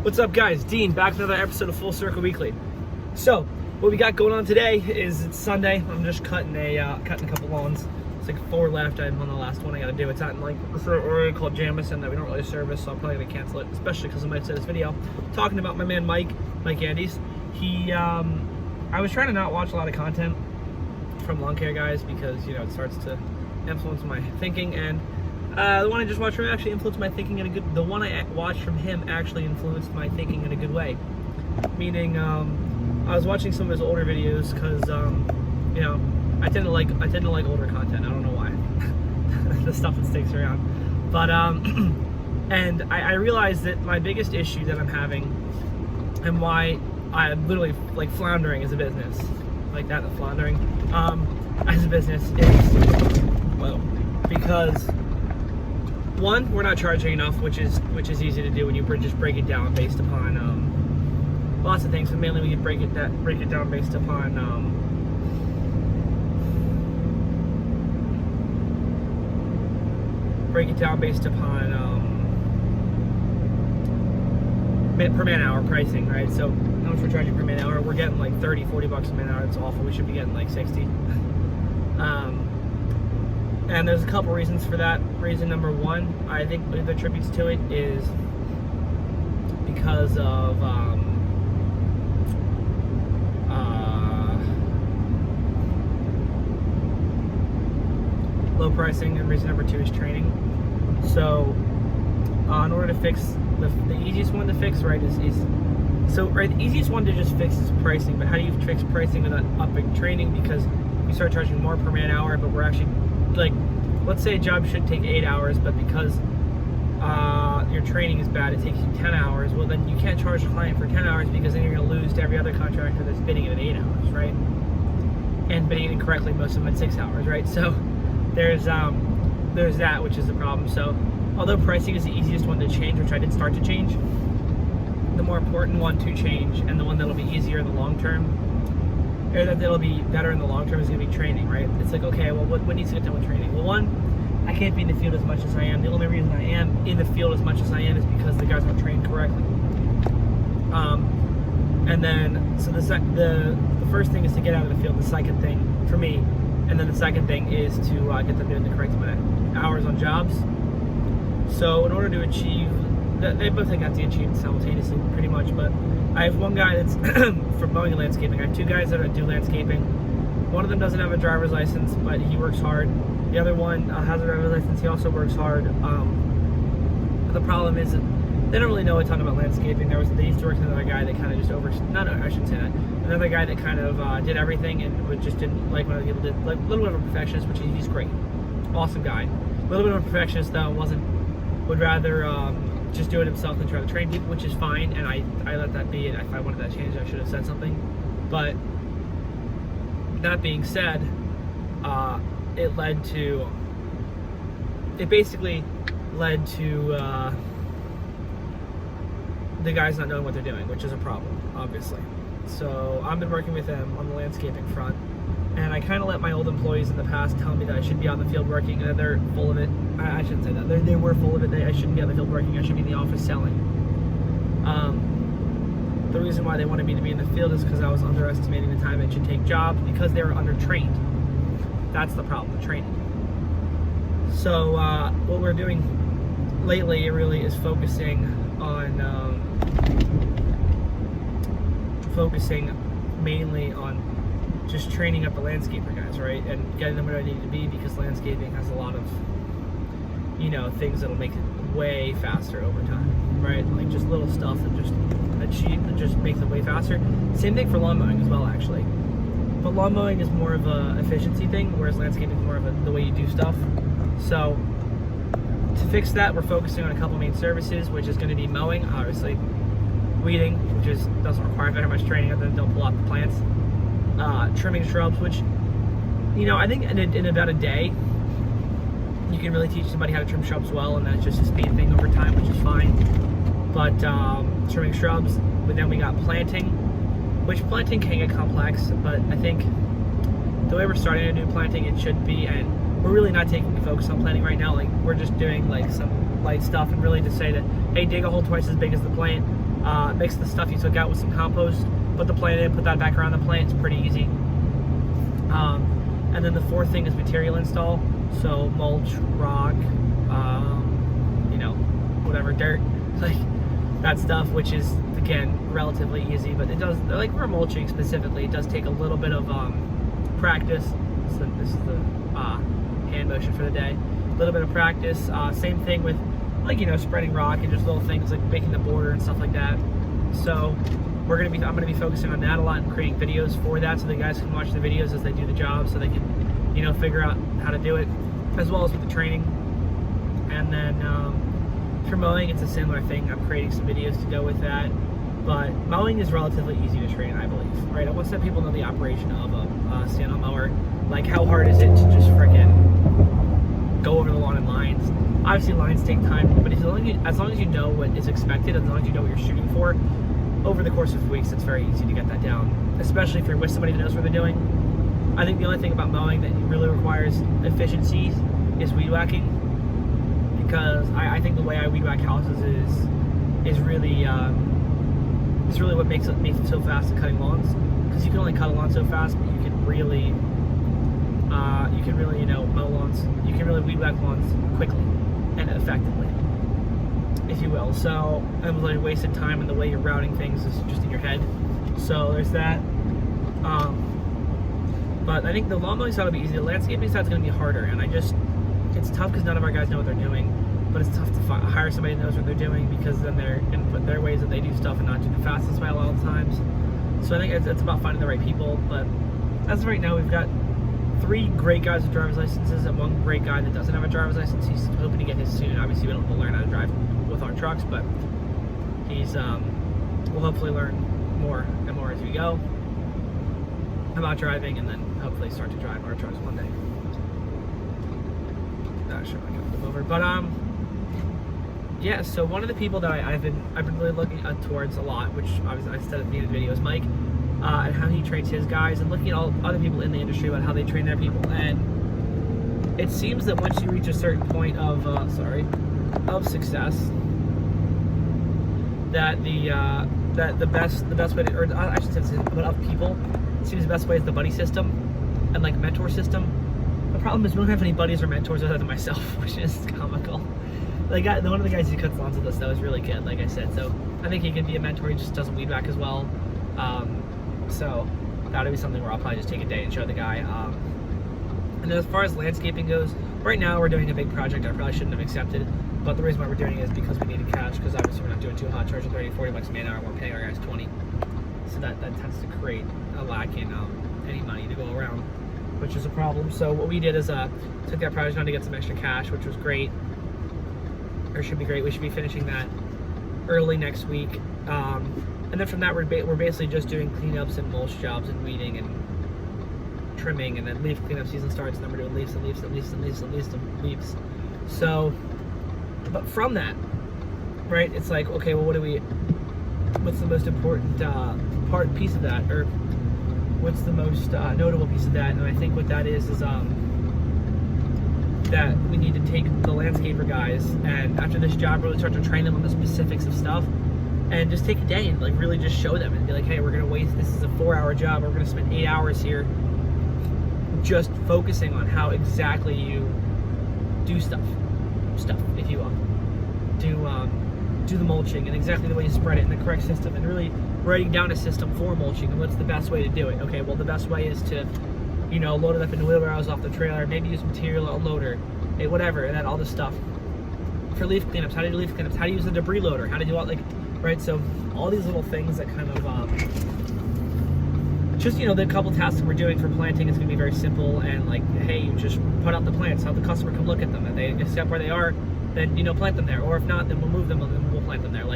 What's up, guys? Dean, back with another episode of Full Circle Weekly. So, what we got going on today is it's Sunday. I'm just cutting a couple lawns. It's like 4 left. I'm on the last one I gotta do. It's out in like this area called Jamison that we don't really service, so I'm probably gonna cancel it, especially because I might say this video talking about my man Mike Andes. I was trying to not watch a lot of content from lawn care guys because, you know, it starts to influence my thinking, and the one I just watched from him actually influenced my thinking in a good. The one I watched from him actually influenced my thinking in a good way. Meaning, I was watching some of his older videos because, you know, I tend to like older content. I don't know why. The stuff that sticks around, but and I realized that my biggest issue that I'm having, and why I'm literally like floundering as a business, like that, floundering as a business is, well, because one, we're not charging enough, which is easy to do when you just break it down based upon lots of things, but mainly we can break it down based upon per man hour pricing, right? So how much we're charging per man hour? We're getting like 30, 40 bucks a man hour. It's awful. We should be getting like 60. And there's a couple reasons for that. Reason number one, I think that attributes to it is because of low pricing, and reason number two is training. So in order to fix the easiest one to fix, right, the easiest one to just fix is pricing. But how do you fix pricing without upping training? Because we start charging more per man hour, but we're actually, like, let's say a job should take 8 hours, but because your training is bad, it takes you 10 hours. Well, then you can't charge the client for 10 hours because then you're going to lose to every other contractor that's bidding it at 8 hours, right? And bidding it incorrectly, most of them at 6 hours, right? So there's that, which is the problem. So although pricing is the easiest one to change, which I did start to change, the more important one to change, and the one that'll be easier in the long term, or that'll be better in the long term, is going to be training, right? It's like, okay, well, what needs to get done with training? Well, one, I can't be in the field as much as I am. The only reason I am in the field as much as I am is because the guys aren't trained correctly. And then, so the first thing is to get out of the field. The second thing for me, and then the second thing is to get them doing the correct amount of hours on jobs. So in order to achieve, they both have to achieve simultaneously, pretty much. But I have one guy that's for mowing and landscaping. I have two guys that do landscaping. One of them doesn't have a driver's license, but he works hard. The other one has a driver's license. He also works hard. But the problem is that they don't really know a ton about landscaping. They used to work with another guy that kind of just I shouldn't say that. Another guy that kind of did everything and just didn't like what other people did. Like a little bit of a perfectionist, which he's great, awesome guy. A little bit of a perfectionist though, would rather just do it himself than try to train people, which is fine, and I let that be. And if I wanted that change, I should have said something. But that being said, it basically led to the guys not knowing what they're doing, which is a problem, obviously. So I've been working with them on the landscaping front, and I kind of let my old employees in the past tell me that I should be on the field working, and they're full of it. I shouldn't say that. They were full of it. I shouldn't be on the field working. I should be in the office selling. The reason why they wanted me to be in the field is because I was underestimating the time it should take jobs because they were undertrained. That's the problem, the training. So what we're doing lately really is focusing mainly on just training up the landscaper guys, right? And getting them where they need to be, because landscaping has a lot of, you know, things that'll make it way faster over time, right? Like just little stuff that just makes it way faster. Same thing for lawn mowing as well, actually. But lawn mowing is more of a efficiency thing, whereas landscaping is more of the way you do stuff. So to fix that, we're focusing on a couple main services, which is going to be mowing, obviously, weeding, which doesn't require very much training other than don't pull out the plants, trimming shrubs, which, you know, I think in about a day you can really teach somebody how to trim shrubs well, and that's just a speed thing over time, which is fine. But trimming shrubs, but then we got planting, which planting can get complex, but I think the way we're starting to do planting, it should be, and we're really not taking the focus on planting right now. Like, we're just doing like some light stuff, and really to say that, hey, dig a hole twice as big as the plant, Mix the stuff you took out with some compost, put the plant in, put that back around the plant. It's pretty easy. And then the fourth thing is material install. So mulch, rock, whatever, dirt, like that stuff, which is, again, relatively easy, but it does, like for mulching specifically, it does take a little bit of practice. So this is the hand motion for the day. A little bit of practice. Same thing with, like, spreading rock and just little things like making the border and stuff like that. So I'm gonna be focusing on that a lot and creating videos for that, so the guys can watch the videos as they do the job, so they can, figure out how to do it, as well as with the training. And then for mowing, it's a similar thing. I'm creating some videos to go with that. But mowing is relatively easy to train, I believe. Right? I want to let people know the operation of a stand-on mower. Like, how hard is it to just freaking go over the lawn in lines? Obviously, lines take time, but as long as you know what is expected, as long as you know what you're shooting for, over the course of weeks, it's very easy to get that down. Especially if you're with somebody that knows what they're doing. I think the only thing about mowing that really requires efficiency is weed whacking. Because I think the way I weed whack houses is really what makes it so fast at cutting lawns. Because you can only cut a lawn so fast, but you can really mow lawns. You can really weed whack lawns quickly and effectively, if you will. So it was like wasted time, and the way you're routing things is just in your head. So there's that. But I think the lawn mowing side will be easy. The landscaping side is going to be harder, and it's tough because none of our guys know what they're doing. But it's tough to hire somebody that knows what they're doing, because then they're going to put their ways that they do stuff and not do the fastest way a lot of the times. So I think it's about finding the right people. But as of right now, we've got 3 great guys with driver's licenses and 1 great guy that doesn't have a driver's license. He's hoping to get his soon. Obviously, we don't have to learn how to drive with our trucks, but we'll hopefully learn more and more as we go about driving, and then hopefully start to drive our trucks one day. Not sure I got them over, but yeah. So one of the people that I've been really looking towards a lot, which obviously I said at the end of the video, is Mike, and how he trains his guys, and looking at all other people in the industry about how they train their people. And it seems that once you reach a certain point of success, that the best way to, or I should say, but of people, it seems the best way is the buddy system and like mentor system. The problem is we don't have any buddies or mentors other than myself, which is comical. One of the guys who cuts lawns with us, that was really good, like I said. So I think he can be a mentor. He just doesn't weed whack as well. So that'll be something where I'll probably just take a day and show the guy. And then as far as landscaping goes, right now we're doing a big project I probably shouldn't have accepted. But the reason why we're doing it is because we need to cash, because obviously we're not doing too hot, charging $30-40 a man hour, and we're paying our guys $20. So that tends to create a lack in any money to go around, which is a problem. So what we did is took that project on to get some extra cash, which was great, or should be great. We should be finishing that early next week, and then from that we're basically just doing cleanups and mulch jobs and weeding and trimming, and then leaf cleanup season starts, and then we're doing leaves and leaves and leaves and leaves and leaves and leaves. So, but from that, right, it's like, okay, well, what's the most important piece of that, or what's the most notable piece of that? And I think what that is that we need to take the landscaper guys, and after this job really start to train them on the specifics of stuff, and just take a day and like really just show them and be like, hey, we're gonna this is a 4-hour job, we're gonna spend 8 hours here just focusing on how exactly you do stuff, if you will. Do the mulching and exactly the way you spread it in the correct system, and really writing down a system for mulching and what's the best way to do it. Okay, well, the best way is to, load it up into wheelbarrows off the trailer, maybe use material unloader, whatever, and then all this stuff. For leaf cleanups, how to do leaf cleanups, how to use a debris loader, how to do all, right? So all these little things that kind of, the couple tasks that we're doing for planting is going to be very simple, and like, hey, you just put out the plants, have the customer come look at them, and they accept where they are, then, plant them there, or if not, then we'll move them and then we'll plant them there.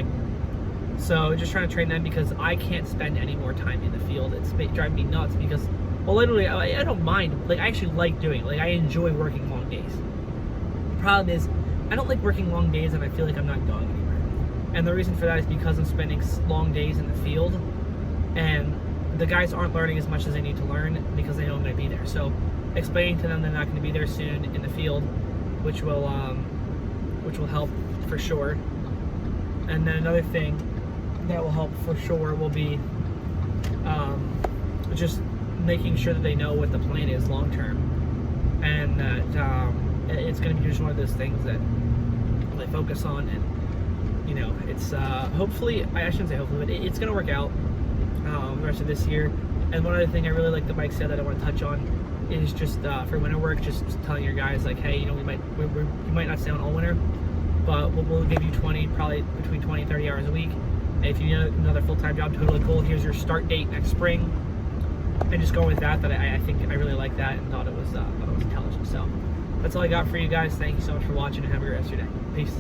So just trying to train them, because I can't spend any more time in the field. It's driving me nuts, because, well, literally, I don't mind. I actually like doing it. I enjoy working long days. The problem is, I don't like working long days and I feel like I'm not going anywhere. And the reason for that is because I'm spending long days in the field, and the guys aren't learning as much as they need to learn because they know I'm going to be there. So explaining to them they're not going to be there soon in the field, which will help for sure. And then another thing that will help for sure will be just making sure that they know what the plan is long term, and that it's going to be just one of those things that they focus on. And you know, it's hopefully, I shouldn't say hopefully, but it's going to work out the rest of this year. And one other thing I really like that Mike said that I want to touch on is just for winter work, just telling your guys like, hey, you know, you might not stay on all winter, but we'll give you probably between 20 and 30 hours a week. And if you need another full-time job, totally cool. Here's your start date next spring. And just going with that I think I really like that and thought it was intelligent. So that's all I got for you guys. Thank you so much for watching, and have a great rest of your day. Peace.